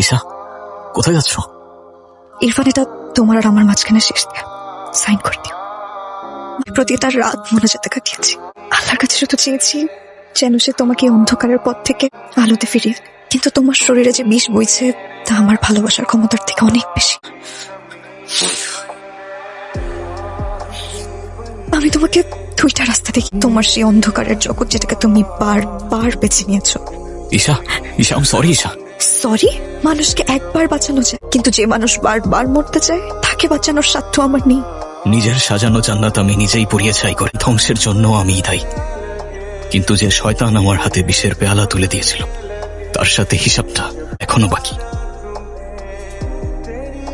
ঈশা, কোথায় যাচ্ছ? ইরফান, এটা তোমার আর আমার মাঝখানে শেষ দেয়া, সাইন করে দিও। প্রতিটা রাত মোনাজাতে কাটিয়েছি, আল্লাহর কাছে শুধু চেয়েছি যেন সে তোমাকে অন্ধকারের পথ থেকে আলোতে ফিরিয়ে। কিন্তু তোমার শরীরে যে বিষ বইছে তা আমার ভালোবাসার ক্ষমতার থেকে অনেক বেশি। আমি তোমাকে দুইটা রাস্তা দেখি, তোমার সেই অন্ধকারের জগৎ যেটাকে তুমি বারবার বেছে নিয়েছো। ঈশা, ঈশা, আম সরি ঈশা। সরি? মানুষকে একবার বাঁচানো যায়, কিন্তু যে মানুষ বারবার মরতে চায় তাকে বাঁচানোর সাধ্য আমার নেই। নিজের সাজানো জান্নাত আমি নিজেই পুড়িয়ে ছাই করি, ধ্বংসের জন্য আমিই দায়ী। কিন্তু যে শয়তান আমার হাতে বিষের পেয়ালা তুলে দিয়েছিল তার সাথে হিসাবটা এখনো বাকি।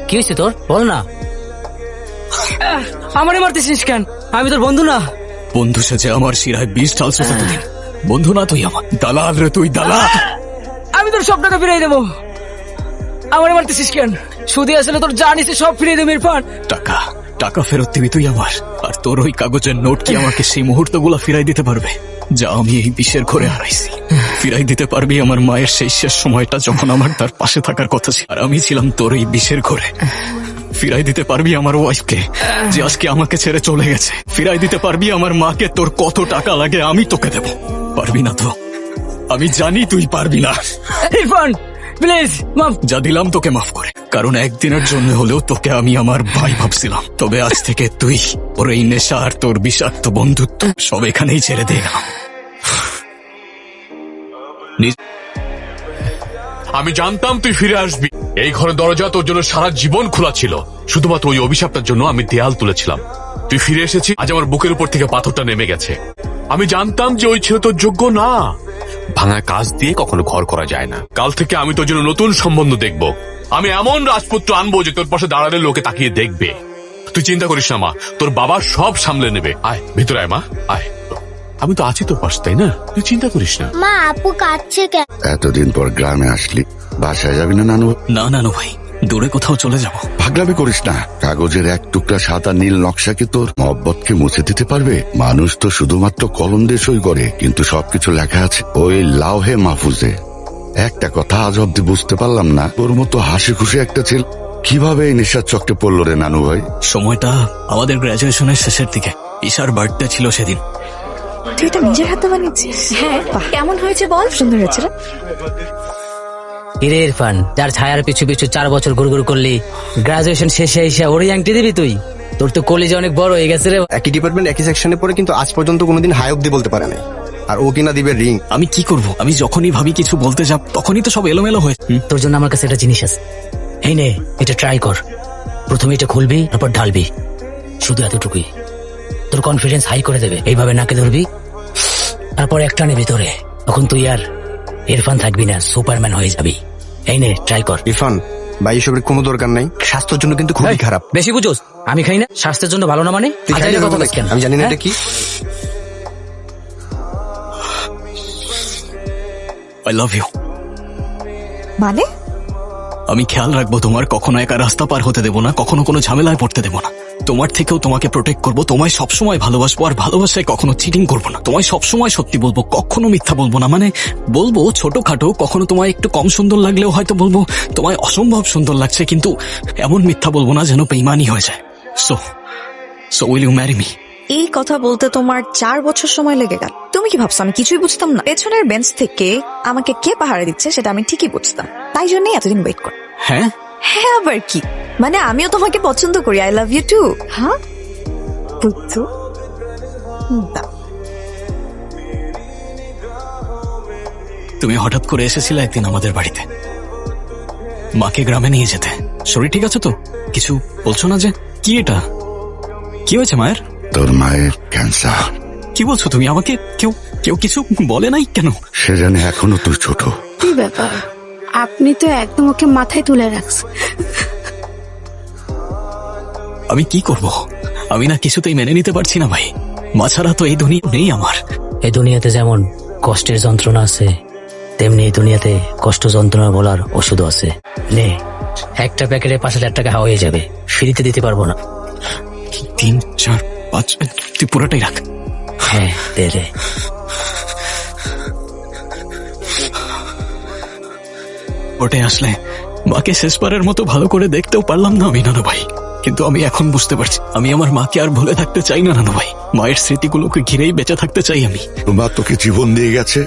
কি হয়েছে তোর, বল না। আমারই মারতেছিস কেন? আমি তোর বন্ধু না। বন্ধু সেজে আমার শিরায় বিষ ঢালছো কতদিন? বন্ধু না তুই আমার দালাল রে, তুই দালাল। আমি তোর সব টাকা ফিরিয়ে দেবো। আমারই মারতেছিস কেন? সুদী আসলে তোর যা নিছে সব ফিরিয়ে দেবো ইরফান। টাকা টাকা ফেরত দিবি তুই আমার, আর তোর ওই কাগজের নোট কি আমাকে সেই মুহূর্তগুলো ফিরাই দিতে পারবে যা আমি এই বিষের ঘরে হারাইছি? ফিরাই দিতে পারবি আমার মায়ের সেই শেষ সময়টা যখন আমার তার পাশে থাকার কথা ছিল, আর আমি ছিলাম তোর এই বিষের ঘরে? ফিরাই দিতে পারবি আমার ওয়াইফকে যে আজকে আমাকে ছেড়ে চলে গেছে? ফিরাই দিতে পারবি আমার মাকে? তোর কত টাকা লাগে আমি তোকে দেব। পারবি না তো? আমি জানি তুই পারবি না। ইরফান প্লিজ মাফ। যা দিলাম তোকে মাফ করে, কারণ একদিনের জন্য হলেও তোকে আমি আমার ভাই ভাবছিলাম। তবে আজ থেকে তুই, ওর এই নেশা আর তোর বিষাক্ত বন্ধুত্ব সব এখানেই ছেড়ে দে না। আমি জানতাম তুই ফিরে আসবি। এই ঘরের দরজা তোর জন্য সারা জীবন খোলা ছিল, শুধুমাত্র ওই অভিশাপটার জন্য আমি দেয়াল তুলেছিলাম। তুই ফিরে এসেছিস, আজ আমার বুকের উপর থেকে পাথরটা নেমে গেছে। আমি জানতাম যে ওই ছেলে তোর যোগ্য না। ভাঙা কাজ দিয়ে কখনো ঘর করা যায় না। কাল থেকে আমি তোর জন্য নতুন সম্বন্ধ দেখব। আমি এমন রাজপুত্র আনবো যে তোর পাশে দাঁড়ালে লোকে তাকিয়ে দেখবে। তুই চিন্তা করিস না মা, তোর বাবা সব সামলে নেবে। আয় ভিতরে আয় মা, আয়। আমি তো আছি তোর পাশে, তাই না? তুই চিন্তা করিস না। মা, আপু কাঁদছে কেন? এতদিন পর গ্রামে আসলি, বাসায় যাবি না নানু? না নানু ভাই, দূরে কোথাও চলে যাব। পাগলামি করিস না। কাগজের এক টুকরা সাদা নীল নকশাকে তোর মহব্বতকে মুছে দিতে পারবে? মানুষ তো শুধুমাত্র কলম দিয়ে সই করে, কিন্তু সবকিছু লেখা আছে ওই লাউহে মাহফুজে। একটা কথা আজ অব্দি বুঝতে পারলাম না, তোর মতো হাসি খুশি একটা ছেলে কিভাবে এই নেশার চক্রে পড়লো রে নানু ভাই? সময়টা আমাদের গ্রাজুয়েশনের শেষের দিকে, ঈশার বার্থডে ছিল সেদিন। তুই এটা নিজের হাতে বানিয়েছিস? হ্যাঁ। কেমন হয়েছে বল? সুন্দর হয়েছে রে। হিরে ইরফান, যার ছায়ার পিছু পিছু 4 বছর ঘুরঘুর করলি, গ্রাজুয়েশন শেষে এসে ওরই আংটি দিবি তুই? তোর তো কলেজে অনেক বড় হয়ে গেছে রে। একই ডিপার্টমেন্ট একই সেকশনে পড়ে, কিন্তু আজ পর্যন্ত কোনোদিন হাই অব্দি বলতে পারে নাই। আর ও কিনা দিবে রিং। আমি কি করব? আমি যখনই ভাবি কিছু বলতে যাব তখনই তো সব এলোমেলো হয়ে। তোর জন্য আমার কাছে একটা জিনিস আছে, এই নে, এটা ট্রাই কর। প্রথমে এটা খুলবি, তারপর ঢালবি, শুধু এতটুকুই। তোর কনফিডেন্স হাই করে দেবে। এইভাবে নাকে ধরবি, তারপর একটা নে ভিতরে। তখন তুই আর ইরফান থাকবি না, সুপারম্যান হয়ে যাবি। এই নে, ট্রাই কর। ইরফান ভাই, এসবের কোনো দরকার নাই, স্বাস্থ্যের জন্য কিন্তু খুবই খারাপ। বেশি বুঝোস? আমি খাই না, স্বাস্থ্যের জন্য ভালো না মানে? তুই খাইলে আজাইরা কথা হবে বলিস কেন? আমি জানি না হ্যাঁ? এটা কি। I love you. মানে? আমি খেয়াল রাখবো তোমার, কখনো একা রাস্তা পার হতে দেবো না, কখনো কোনো ঝামেলায় পড়তে দেবো না। তোমার থেকেও তোমাকে প্রোটেক্ট করবো, তোমায় সবসময় ভালোবাসবো, আর ভালোবাসায় কখনো চিটিং করবো না। তোমায় সবসময় সত্যি বলবো, কখনো মিথ্যা বলবো না। মানে বলবো ছোটখাটো, কখনো তোমায় একটু কম সুন্দর লাগলেও হয়তো বলবো তোমায় অসম্ভব সুন্দর লাগছে, কিন্তু এমন মিথ্যা বলবো না যেন বেইমানি হয়ে যায়। So will you marry me? এই কথা বলতে তোমার 4 বছর সময় লেগে গেল। তুমি কি ভাবছো আমি কিছুই বুঝতাম না? পেছনের বেঞ্চ থেকে আমাকে কে পাহারা দিচ্ছে সেটা আমি ঠিকই বুঝতাম, তাই জন্যই এতদিন ওয়েট কর। হ্যাঁ হ্যাঁ আবার কি? মানে আমিও তোমাকে পছন্দ করি, আই লাভ ইউ টু। হ্যাঁ বুঝছো? তুমি হঠাৎ করে এসেছিলে একদিন আমাদের বাড়িতে, মাকে গ্রামে নিয়ে যেতে। শরীর ঠিক আছে তো? কিছু বলছো না যে? কি এটা? কি হয়েছে মায়ের? তোর মায়ের ক্যান্সার। কি বলছো তুমি? আমাকে কেউ কেউ কিছু বলে নাই কেন? সে জানে এখনো তুই ছোট। কি ব্যাপার, আপনি তো একদম ওকে মাথায় তুলে রাখছেন। আমি কি করব? আমি না কিছুতেই মেনে নিতে পারছি না ভাই। মা ছাড়া তো এই দুনিয়া নেই আমার। এই দুনিয়াতে যেমন কষ্টের যন্ত্রণা আছে, তেমনি এই দুনিয়াতে কষ্ট যন্ত্রণা বলার ওষুধ আছে। নে, একটা প্যাকেটে 5,000 টাকা হয়ে যাবে, ফ্রিতে দিতে পারবো না। 3, 4, 5, তুই পুরোটাই রাখ। হ্যাঁ দে দে। ওটাই আসলে মাকে শেষবারের মতো ভালো করে দেখতেও পারলাম না আমি, নানু ভাই। কিন্তু আমি এখন বুঝতে পারছি আমি আমার মাকে আর ভুলে থাকতে চাই না, নানু ভাই। মায়ের স্মৃতিগুলোকে ঘিরেই বেঁচে থাকতে চাই আমি। মা তোকে জীবন দিয়ে গেছে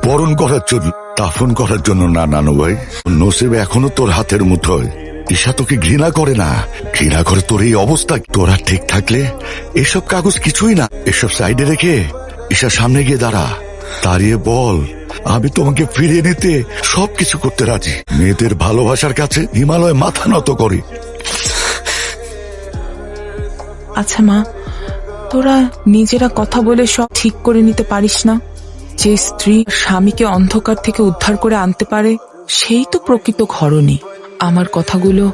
বরণ করার জন্য, দাফন করার জন্য না নানু ভাই। নসিব এখনো তোর হাতের মুঠোয়। ঈশা তোকে ঘৃণা করে না, ঘৃণা করে তোর এই অবস্থা। তোরা ঠিক থাকলে এসব কাগজ কিছুই না। এসব সাইডে রেখে ঈশার সামনে গিয়ে দাঁড়া, দাঁড়িয়ে বল আমি তোমাকে ফিরিয়ে নিতে সবকিছু করতে রাজি। মেয়েদের ভালোবাসার কাছে হিমালয় মাথা নত করে। আচ্ছা মা, তোরা নিজেরা কথা বলে সব ঠিক করে নিতে পারিস না? যে স্ত্রী স্বামীকে অন্ধকার থেকে উদ্ধার করে আনতে পারে সেই তো প্রকৃত ঘরণী। আমার কথাগুলো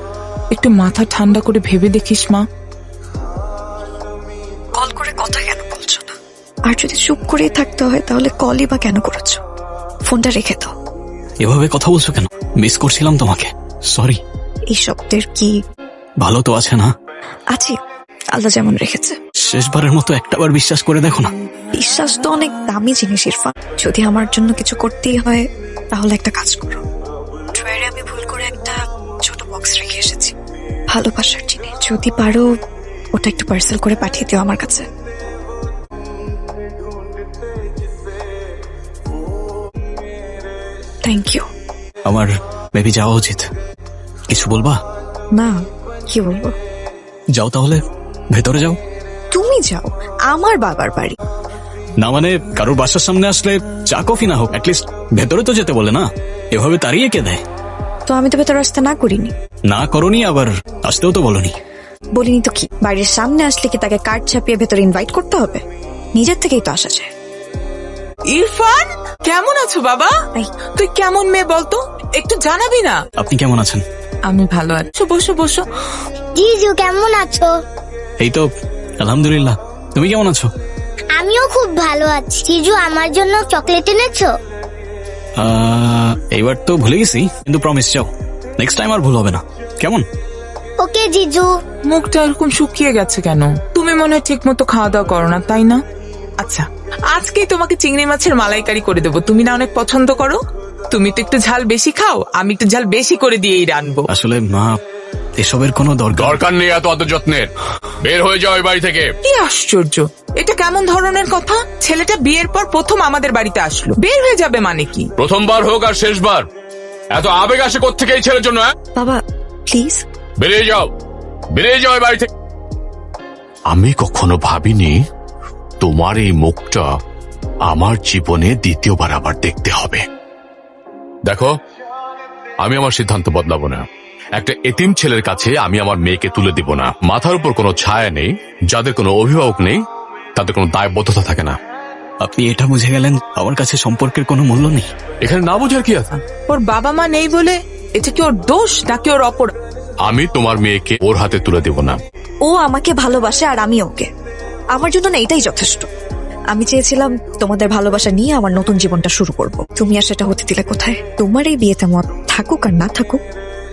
একটু মাথা ঠান্ডা করে ভেবে দেখিস মা। কল করে কথা কেন বলছো না? আর যদি চুপ করেই থাকতে হয় তাহলে কলই বা কেন করেছো? ফোনটা রেখে দাও। এভাবে কথা বলছো কেন? মিস করছিলাম তোমাকে, সরি। এই শব্দের কি ভালো তো আছে না? আছি, আল্লাহ যেমন রেখেছে। শেষবারের মতো একটাবার বিশ্বাস করে দেখো না। বিশ্বাস তো অনেক দামি জিনিস ইরফান। যদি আমার জন্য কিছু করতেই হয় তাহলে একটা কাজ করো। ড্রয়ারে আমি ভুল করে একটা ছোট বক্স রেখে এসেছি, ভালোবাসার জিনিস। যদি পারো ওটা একটু পার্সেল করে পাঠিয়ে দিও আমার কাছে। Thank you. আমার মেবি যাওয়া উচিত। কিছু বলবা? না, কি বলবো? যাও তাহলে, ভেতরে যাও। তুমি যাও, আমার বাবার বাড়ি। না মানে কারোর বাসার সামনে আসলে চা কফি না হোক, অ্যাটলিস্ট ভেতরে তো যেতে বলে না। এভাবে তাড়িয়ে কে দেয়? তো আমি তো ভেতরে আসতে না করিনি। না করনি, আবার আসতেও তো বলনি। বলিনি তো কি? বাড়ির সামনে আসলে কি তাকে কার্ড ছাপিয়ে ভেতরে ইনভাইট করতে হবে? নিজের থেকেই তো আসা যায়। ইরফান, কেমন আছো বাবা? এই। তুই কেমন মেয়ে বলতো, একটু জানাবি না? আপনি কেমন আছেন? আমি ভালো আছি। বসো বসো। জিজু কেমন আছো? এই তো আলহামদুলিল্লাহ। তুমি কেমন আছো? আমিও খুব ভালো আছি। জিজু আমার জন্য চকলেট এনেছো? এইবার তো ভুলে গেছি, কিন্তু প্রমিস যাও, নেক্সট টাইম আর ভুল হবে না, কেমন? ওকে জিজু। মুখটা এরকম শুকিয়ে গেছে কেন? তুমি মনে হয় ঠিক মতো খাওয়া দাওয়া করো না, তাই না? আচ্ছা, আজকেই তোমাকে চিংড়ি মাছের মালাইকারি করে দেবো। তুমি না অনেক পছন্দ করো। তুমি তো একটু ঝাল বেশি খাও, আমি একটু ঝাল বেশি করে দিয়েই রানবো। আসলে মা, এসবের কোনো দরকার দরকার নেই এত অত যত্নের। বের হয়ে যাও এই বাড়ি থেকে। কি আশ্চর্য, এটা কেমন ধরনের কথা? ছেলেটা বিয়ের পর প্রথম আমাদের বাড়িতে আসলো, বের হয়ে যাবে মানে কি? প্রথমবার হোক আর শেষবার, এত আবেগ আসে কোত্থেকে এই ছেলের জন্য? বাবা প্লিজ। বেরিয়ে যাও, বেরিয়ে যাও এই বাড়ি থেকে। আমি কখনো ভাবিনি তোমার এই মুখটা আমার জীবনে দ্বিতীয়বার আবার দেখতে হবে। দেখো, আমি আমার সিদ্ধান্ত বদলাবো না। একটা এতিম ছেলের কাছে আমি আমার মেয়েকে তুলে দিব না। মাথার উপর কোনো ছায়া নেই, যাদের কোনো অভিভাবক নেই, তাদের কোনো দায়বদ্ধতা থাকে না। আপনি এটা বুঝে গেলেন আমার কাছে সম্পর্কের কোনো মূল্য নেই? এখানে না বোঝার কি আছে? ওর বাবা মা নেই বলে এটা কি ওর দোষ নাকি ওর অপরাধ? আমি তোমার মেয়েকে ওর হাতে তুলে দেব না। ও আমাকে ভালোবাসে আর আমি ওকে। আমার জন্য না এটাই যথেষ্ট। আমি চেয়েছিলাম তোমাদের ভালোবাসা নিয়ে আমার নতুন জীবনটা শুরু করব। তুমি আর সেটা হতে দিলে কোথায়? তোমার এই বিয়েতে মত থাকুক আর না থাকুক,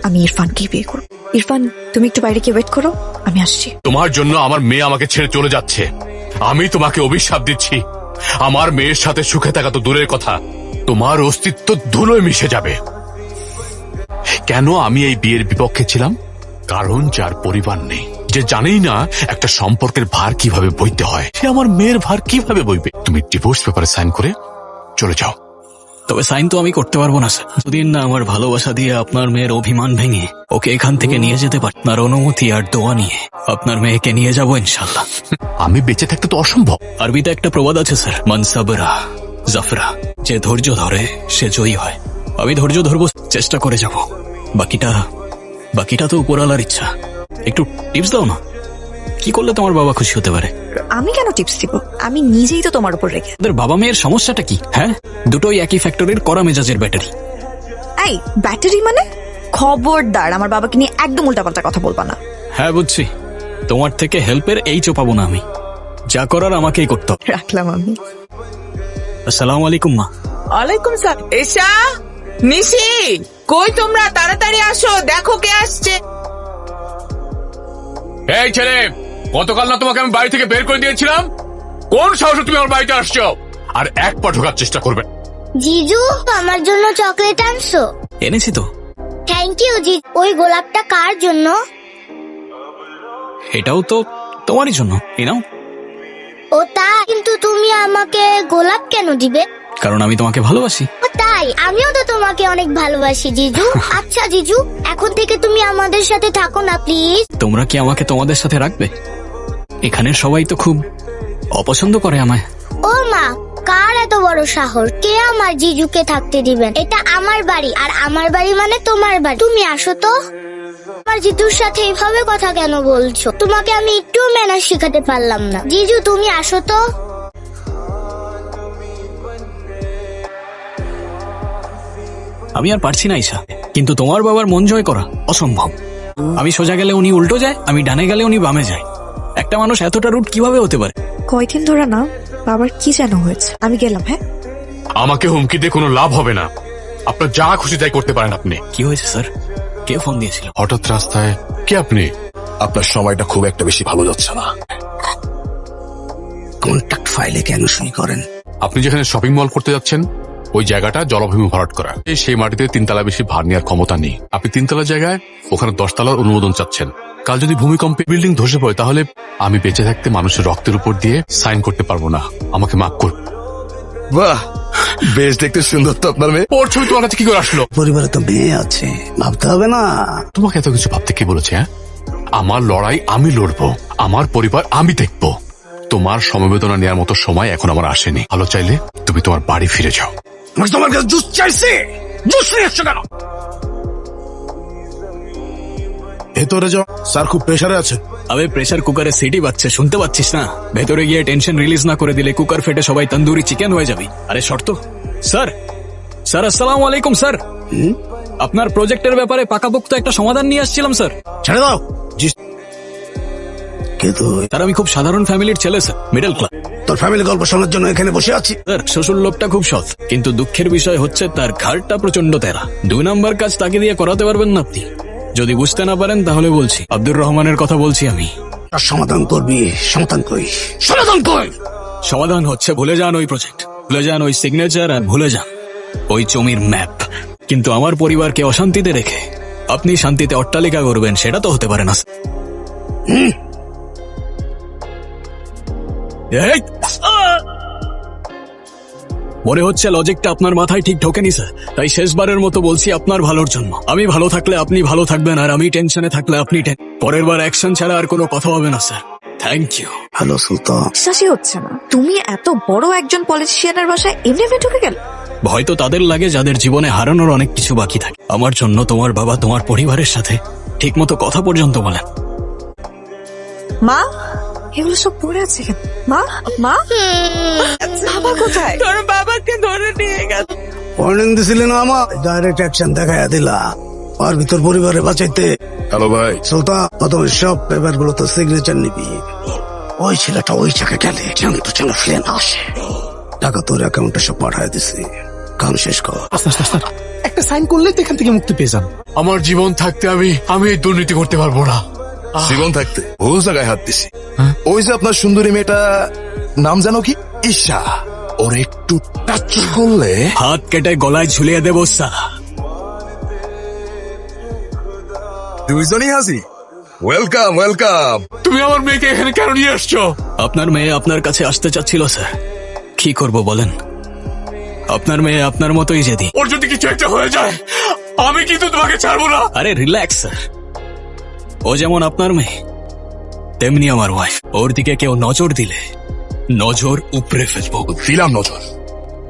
আমি ইরফানকেই বিয়ে করব। ইরফান, তুমি একটু বাইরে গিয়ে ওয়েট করো, আমি আসছি। তোমার জন্য আমার মেয়ে আমাকে ছেড়ে চলে যাচ্ছে। আমি তোমাকে অভিশাপ দিচ্ছি, আমার মেয়ের সাথে সুখে থাকা তো দূরের কথা, তোমার অস্তিত্ব ধুলোয় মিশে যাবে। কেন আমি এই বিয়ের বিপক্ষে ছিলাম? কারণ যার পরিবার নেই, যে জানেই না একটা সম্পর্কের ভার কিভাবে বইতে হয়, সে আমার মেয়ের ভার কিভাবে বইবে। তুমি ডিভোর্স পেপারে সাইন করে চলে যাও। তবে সাইন তো আমি করতে পারবো না স্যার, যতদিন না আমার ভালোবাসা দিয়ে আপনার মেয়ের অভিমান ভেঙে ওকে এখান থেকে নিয়ে যেতে পারি। আপনার অনুমতি আর দোয়া নিয়ে আপনার মেয়েকে নিয়ে যাবো ইনশাল্লাহ। আমি বেঁচে থাকতে তো অসম্ভব। আরবিতে একটা প্রবাদ আছে স্যার, মান সাবরা জাফরা, যে ধৈর্য ধরে সে জয়ী হয়। আমি ধৈর্য ধরবো, চেষ্টা করে যাব। বাকিটা তো উপরওয়ালার ইচ্ছা। একটু টিপস দাও না, কি করলে তোমার বাবা খুশি হতে পারে? আমি কেন টিপস দিব? আমি নিজেই তো তোমার উপর রেখে। ওদের বাবা মেয়ের সমস্যাটা কি? হ্যাঁ, দুটোই একই ফ্যাক্টরির কড়া মেজাজের ব্যাটারি। এই ব্যাটারি মানে? খবরদার আমার বাবাকে নিয়ে একদম উল্টাপাল্টা কথা বলবা না। হ্যাঁ বুঝছি, তোমার থেকে হেল্পের এই চোপাবো না আমি, যা করার আমাকেই করতে হবে। রাখলাম আমি। আসসালামু আলাইকুম মা। ওয়ালাইকুম সালাম। এশা, নিশি, কই তোমরা? তাড়াতাড়ি আসো, দেখো কে আসছে। এই ছেলে, গতকাল না তোমাকে আমি বাড়ি থেকে বের করে দিয়েছিলাম? কোন সাহসে তুমি আমার বাড়িতে আসছো? আর এক পা ঢোকার চেষ্টা করবে। জিজু আমার জন্য চকলেট আনছো? এনেছি তো। থ্যাংক ইউ জি। ওই গোলাপটা কার জন্য? এটাও তো তোমারই জন্য, এই নাও। ও তাই, কিন্তু তুমি আমাকে গোলাপ কেন দিবে? কারণ আমি তোমাকে ভালোবাসি। ও তাই, আমিও তো তোমাকে অনেক ভালোবাসি জিজু। আচ্ছা জিজু, এখন থেকে তুমি আমাদের সাথে থাকো না প্লিজ। তোমরা কি আমাকে তোমাদের সাথে রাখবে? এখানের সবাই তো খুব অপছন্দ করে আমায়। ও মা, কার এত বড় সাহস? কে আমার জিজুকে থাকতে দিবেন? এটা আমার বাড়ি, আর আমার বাড়ি মানে তোমার বাড়ি। তুমি আসো তো। আমার জিজুর সাথে এইভাবে কথা কেন বলছো? তোমাকে আমি একটু ম্যানার্স শেখাতে পারলাম না। জিজু তুমি আসো তো। আমি আর পারছি না ঈশা, কিন্তু তোমার বাবার মন জয় করা অসম্ভব। আমি সোজা গেলে উনি উল্টো যায়, আমি ডানে গেলে উনি বামে যায়। একটা মানুষ এতটা রুট কিভাবে হতে পারে? কয়দিন ধরে না বাবার কি যেন হয়েছে। আমি গেলাম, হ্যাঁ? আমাকে হুমকি দিয়ে কোনো লাভ হবে না। আপনার যা খুশি তাই করতে পারেন আপনি। কি হয়েছে স্যার? কে ফোন দিয়েছিল? হঠাৎ রাস্তায় কে আপনি? আপনার সময়টা খুব একটা বেশি ভালো যাচ্ছে না। কন্ট্যাক্ট ফাইলে কেন সই করেন? আপনি যেখানে শপিং মল করতে যাচ্ছেন ওই জায়গাটা জলভূমি ভরাট করা। সেই মাটিতে 3 তলা বেশি ভার নেওয়ার ক্ষমতা নেই। আপনি 3 তলার জায়গায় ওখানে 10 তলার অনুমোদন চাচ্ছেন। কাল যদি ভূমিকম্পে বিল্ডিং ধসে পড়ে তাহলে আমি বেঁচে থাকতে মানুষের রক্তের উপর দিয়ে সাইন করতে পারবো না। আমাকে মাফ করুন। বাহ, বেশ দেখতে সুন্দর তো আপনার মেয়ে। ওর ছবি তোমার কাছে কি করে আসলো? পরিবারে তো মেয়ে আছে, ভাবতে হবে না? তোমাকে এত কিছু ভাবতে কে বলেছে? হ্যাঁ, আমার লড়াই আমি লড়বো, আমার পরিবার আমি দেখবো। তোমার সমবেদনা নেওয়ার মতো সময় এখন আমার আসেনি। ভালো চাইলে তুমি তোমার বাড়ি ফিরে যাও। আমি তোমার কাছে জুস চাইছি, জুস নিয়ে এসছো কেন? ভেতরে যাও, স্যার খুব প্রেসারে আছে। আবে প্রেসার কুকারে সিটি বাজছে, শুনতে পাচ্ছিস না? ভেতরে গিয়ে টেনশন রিলিজ না করে দিলে কুকার ফেটে সবাই তন্দুরি চিকেন হয়ে যাবে। আরে শর্ত স্যার। স্যার আসসালামু আলাইকুম স্যার। আপনার প্রজেক্টের ব্যাপারে পাকাপোক্ত একটা সমাধান নিয়ে আসছিলাম স্যার। ছেড়ে দাও। কিন্তু স্যার আমি খুব সাধারণ ফ্যামিলির ছেলে স্যার, মিডল ক্লাস। তোর ফ্যামিলি গল্প শোনার জন্য এখানে বসে আছি। স্যার শ্বশুর লোকটা খুব সৎ, কিন্তু দুঃখের বিষয় হচ্ছে তার ঘাড়টা প্রচন্ড তেরা। 2 নাম্বার কাজ তাকে দিয়ে করাতে পারবেন না আপনি? যদি বুঝতে না পারেন তাহলে বলছি, আব্দুর রহমানের কথা বলছি আমি। আর সমাধান করবি, সমাধান কই, সমাধান কই। সমাধান হচ্ছে ভুলে যান ওই প্রজেক্ট, ভুলে যান ওই সিগনেচার, আর ভুলে যান ওই জমির ম্যাপ। কিন্তু আমার পরিবারকে অশান্তিতে রেখে আপনি শান্তিতে অট্টালিকা করবেন, সেটা তো হতে পারে না। এই! মনে হচ্ছে লজিকটা আপনার মাথায় ঠিক ঢোকেনি স্যার, তাই শেষবারের মতো বলছি আপনার ভালোর জন্য। আমি ভালো থাকলে আপনি ভালো থাকবেন, আর আমি টেনশনে থাকলে আপনি পরের বার অ্যাকশন ছাড়া আর কোনো কথা হবে না sir. Thank you. Hello Sultan. বিশ্বাসই হচ্ছে না তুমি এত বড় একজন পলিটিশিয়ানের বাসায় এমনি ঢুকে গেল। ভয় তো তাদের লাগে যাদের জীবনে হারানোর অনেক কিছু বাকি থাকে। আমার জন্য তোমার বাবা তোমার পরিবারের সাথে ঠিক মতো কথা পর্যন্ত বলেন। মা, এগুলো সব পড়ে আছে কেন? মা, মা, বাবা কোথায়? তোর বাবাকে ধরে নিয়ে গেল। ওয়ার্নিং দিছিলে না আমার? ডাইরেক্ট অ্যাকশন দেখাইয়া দিলা আর ভিতর পরিবারে বাঁচাইতে। হ্যালো ভাই সুলতান, প্রথমে সব পেপার গুলো তো সিগনেচার নিবি। ওই ছেলেটা ওই জায়গায় গেলে যেন ফিরে না আসে। টাকা তোর অ্যাকাউন্টে সব পাঠায় দিছি, কাম শেষ কর। একটা সাইন করলেই তো এখান থেকে মুক্তি পেয়ে যান। আমার জীবন থাকতে আমি এই দুর্নীতি করতে পারবো না। জীবন থাকতে ভুল জায়গায় হাত দিছি। ওই যে আপনার সুন্দরী মেয়েটা, নাম জানো কি? ঈশা। ওর একটু টাচ করলে হাত কেটে গলায় ঝুলিয়ে দেবো স্যার। দুইজনই হাসি। Welcome welcome. তুমি আমার মেয়েকে এখানে কেন নিয়ে আসছো? আপনার মেয়ে আপনার কাছে আসতে চাচ্ছিল স্যার, কি করব বলেন? আপনার মেয়ে আপনার মতোই জেদি। ওর যদি কিছু একটা হয়ে যায় আমি কিন্তু তোমাকে ছাড়বো না। আরে রিল্যাক্স স্যার, ও যেমন আপনার মেয়ে তেমনি আমার ওয়াইফ। ওর দিকে কেউ নজর দিলে নজর উপড়ে ফেলবো। দিলাম নজর।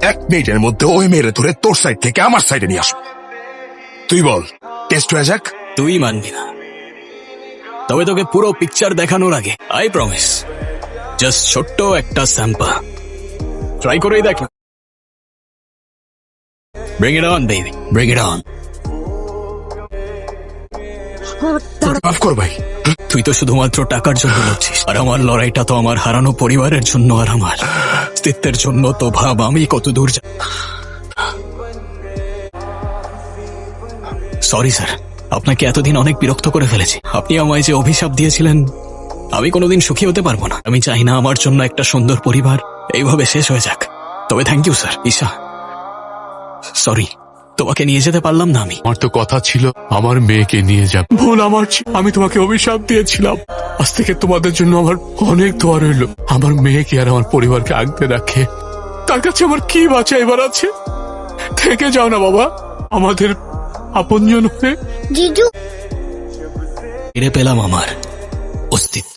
1 মিনিটের মধ্যে ওই মেয়েরে ধরে তোর সাইড থেকে আমার সাইডে নিয়ে আসবো। তুই বল, টেস্ট হয়ে যাক। তুই মানবি না, তবে তোকে পুরো পিকচার দেখানোর আগে আই প্রমিস জাস্ট ছোট্ট একটা স্যাম্পল ট্রাই করেই দেখ না। Bring it on baby, bring it on. মাফ কর ভাই। তুই তো শুধুমাত্র টাকার জন্য লড়ছিস, আর আমার লড়াইটা তো আমার হারানো পরিবারের জন্য, আর আমার অস্তিত্বের জন্য। তো ভাব আমি কত দূর সরি স্যার, আপনাকে এতদিন অনেক বিরক্ত করে ফেলেছি। আপনি আমায় যে অভিশাপ দিয়েছিলেন আমি কোনোদিন সুখী হতে পারবো না। আমি চাই না আমার জন্য একটা সুন্দর পরিবার এইভাবে শেষ হয়ে যাক। তবে thank you sir. Isha sorry, তোমাকে নিয়ে যেতে পারলাম না আমি। আমার তো কথা ছিল আমার মেয়েকে নিয়ে যাব। ভুল আমার ছিল। আমি তোমাকে অভিশাপ দিয়েছিলাম। আজ থেকে তোমাদের জন্য আমার অনেক দোয়া রইল। আমার মেয়েকে আর আমার পরিবারকে আগলে রাখে। তার কাছে আমার কি বাঁচাইবার আছে? থেকে যাও না বাবা, আমাদের আপনজন হয়ে। জিজু ফিরে পেলাম আমার অস্তিত্ব।